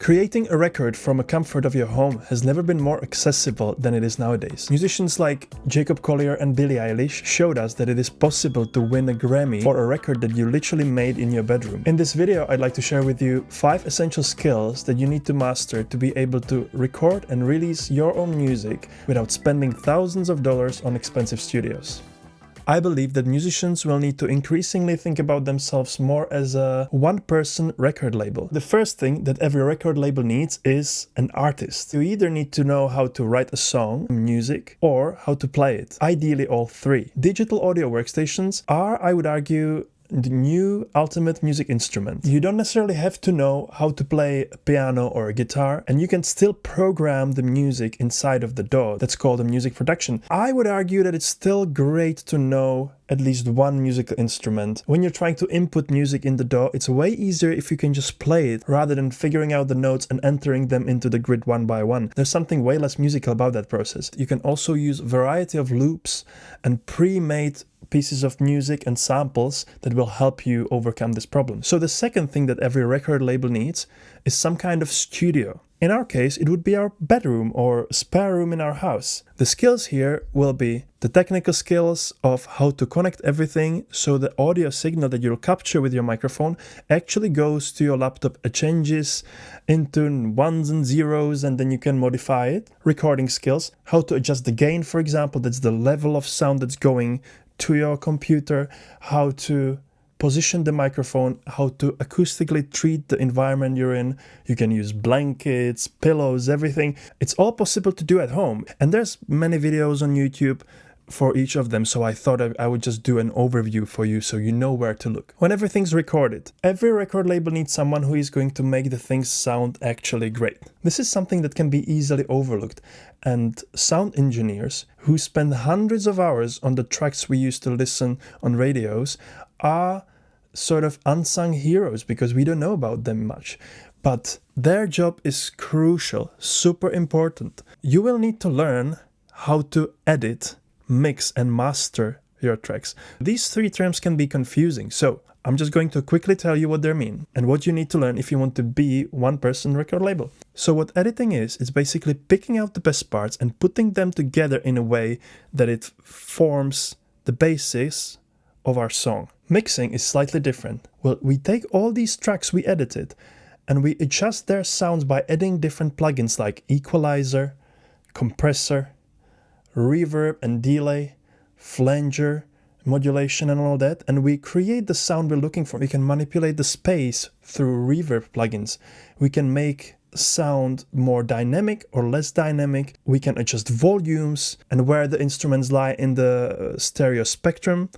Creating a record from a comfort of your home has never been more accessible than it is nowadays. Musicians like Jacob Collier and Billie Eilish showed us that it is possible to win a Grammy for a record that you literally made in your bedroom. In this video, I'd like to share with you 5 essential skills that you need to master to be able to record and release your own music without spending thousands of dollars on expensive studios. I believe that musicians will need to increasingly think about themselves more as a one-person record label. The first thing that every record label needs is an artist. You either need to know how to write a song, music, or how to play it. Ideally all three. Digital audio workstations are, I would argue, the new ultimate music instrument. You don't necessarily have to know how to play a piano or a guitar, and you can still program the music inside of the DAW. That's called a music production. I would argue that it's still great to know at least one musical instrument. When you're trying to input music in the DAW, it's way easier if you can just play it rather than figuring out the notes and entering them into the grid one by one. There's something way less musical about that process. You can also use a variety of loops and pre-made pieces of music and samples that will help you overcome this problem. So the second thing that every record label needs is some kind of studio. In our case, it would be our bedroom or spare room in our house. The skills here will be the technical skills of how to connect everything so the audio signal that you'll capture with your microphone actually goes to your laptop. It changes into ones and zeros and then you can modify it. Recording skills, how to adjust the gain, for example, that's the level of sound that's going to your computer, how to position the microphone, how to acoustically treat the environment you're in. You can use blankets, pillows, everything. It's all possible to do at home. And there's many videos on YouTube for each of them, so I thought I would just do an overview for you so you know where to look. When everything's recorded, every record label needs someone who is going to make the things sound actually great. This is something that can be easily overlooked, and sound engineers who spend hundreds of hours on the tracks we used to listen on radios are sort of unsung heroes because we don't know about them much. But their job is crucial, super important. You will need to learn how to edit, mix and master your tracks. These 3 terms can be confusing, so I'm just going to quickly tell you what they mean and what you need to learn if you want to be one-person record label. So what editing is basically picking out the best parts and putting them together in a way that it forms the basis of our song. Mixing is slightly different. Well, we take all these tracks we edited and we adjust their sounds by adding different plugins like equalizer, compressor, reverb and delay, flanger, modulation and all that, and we create the sound we're looking for. We can manipulate the space through reverb plugins. We can make sound more dynamic or less dynamic. We can adjust volumes and where the instruments lie in the stereo spectrum.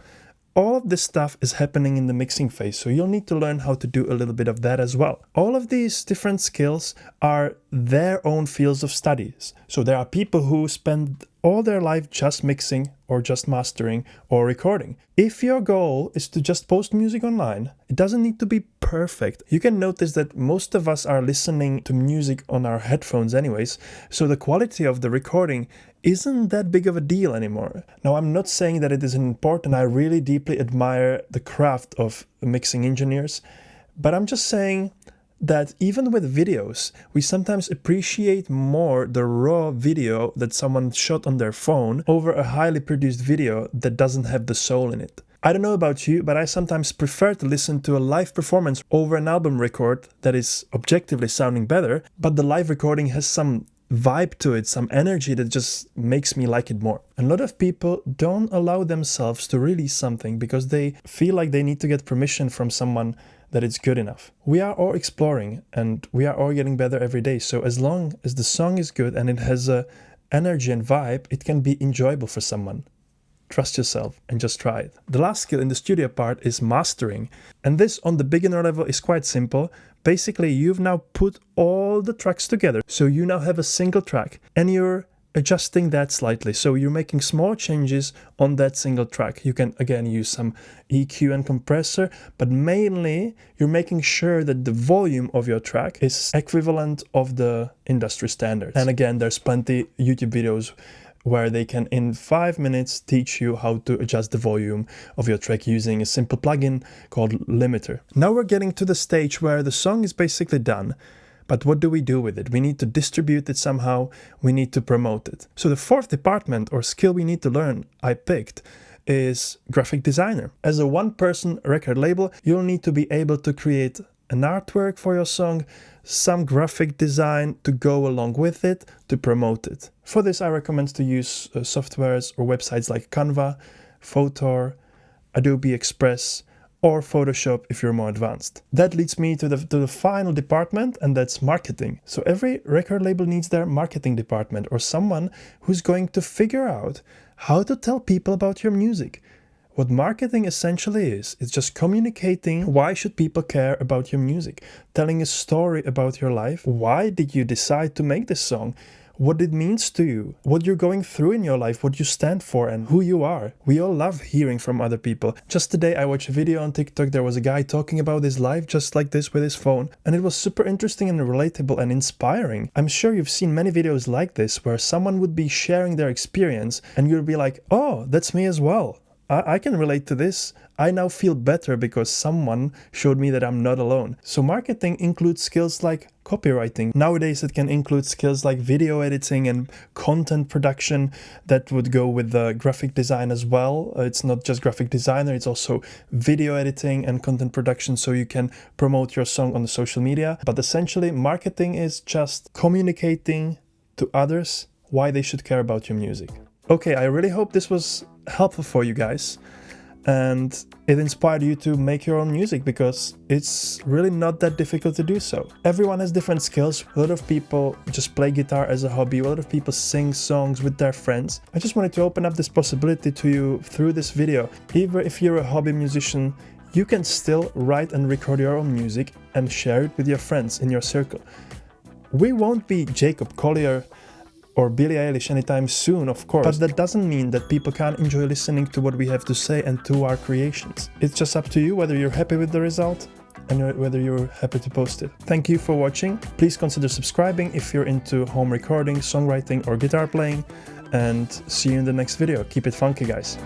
All of this stuff is happening in the mixing phase, so you'll need to learn how to do a little bit of that as well. All of these different skills are their own fields of studies. So there are people who spend all their life just mixing or just mastering or recording. If your goal is to just post music online, it doesn't need to be perfect. You can notice that most of us are listening to music on our headphones anyways, so the quality of the recording isn't that big of a deal anymore. Now, I'm not saying that it isn't important. I really deeply admire the craft of mixing engineers, but I'm just saying that even with videos, we sometimes appreciate more the raw video that someone shot on their phone over a highly produced video that doesn't have the soul in it. I don't know about you, but I sometimes prefer to listen to a live performance over an album record that is objectively sounding better, but the live recording has some vibe to it, some energy that just makes me like it more. A lot of people don't allow themselves to release something because they feel like they need to get permission from someone that it's good enough. We are all exploring and we are all getting better every day. So as long as the song is good and it has a energy and vibe, it can be enjoyable for someone. Trust yourself and just try it. The last skill in the studio part is mastering. And this on the beginner level is quite simple. Basically, you've now put all the tracks together. So you now have a single track and you're adjusting that slightly. So you're making small changes on that single track. You can again use some EQ and compressor, but mainly you're making sure that the volume of your track is equivalent of the industry standards. And again, there's plenty YouTube videos where they can in 5 minutes teach you how to adjust the volume of your track using a simple plugin called Limiter. Now we're getting to the stage where the song is basically done, But what do we do with it? We need to distribute it somehow. We need to promote it. So the fourth department or skill we need to learn, I picked, is graphic designer. As a one-person record label, you'll need to be able to create an artwork for your song, some graphic design to go along with it, to promote it. For this, I recommend to use softwares or websites like Canva, Photor, Adobe Express, or Photoshop if you're more advanced. That leads me to the final department, and that's marketing. So every record label needs their marketing department or someone who's going to figure out how to tell people about your music. What marketing essentially is, it's just communicating why should people care about your music, telling a story about your life. Why did you decide to make this song? What it means to you, what you're going through in your life, what you stand for and who you are. We all love hearing from other people. Just today I watched a video on TikTok. There was a guy talking about his life just like this with his phone, and it was super interesting and relatable and inspiring. I'm sure you've seen many videos like this where someone would be sharing their experience and you'll be like, oh, that's me as well. I can relate to this. I now feel better because someone showed me that I'm not alone. So marketing includes skills like copywriting. Nowadays it can include skills like video editing and content production that would go with the graphic design as well. It's not just graphic designer, it's also video editing and content production, so you can promote your song on the social media. But essentially marketing is just communicating to others why they should care about your music. Okay, I really hope this was helpful for you guys and it inspired you to make your own music, because it's really not that difficult to do so. Everyone has different skills. A lot of people just play guitar as a hobby. A lot of people sing songs with their friends. I just wanted to open up this possibility to you through this video. Even if you're a hobby musician, you can still write and record your own music and share it with your friends in your circle. We won't be Jacob Collier or Billie Eilish anytime soon, of course, but that doesn't mean that people can't enjoy listening to what we have to say and to our creations. It's just up to you whether you're happy with the result and whether you're happy to post it. Thank you for watching. Please consider subscribing if you're into home recording, songwriting or guitar playing, and see you in the next video. Keep it funky, guys.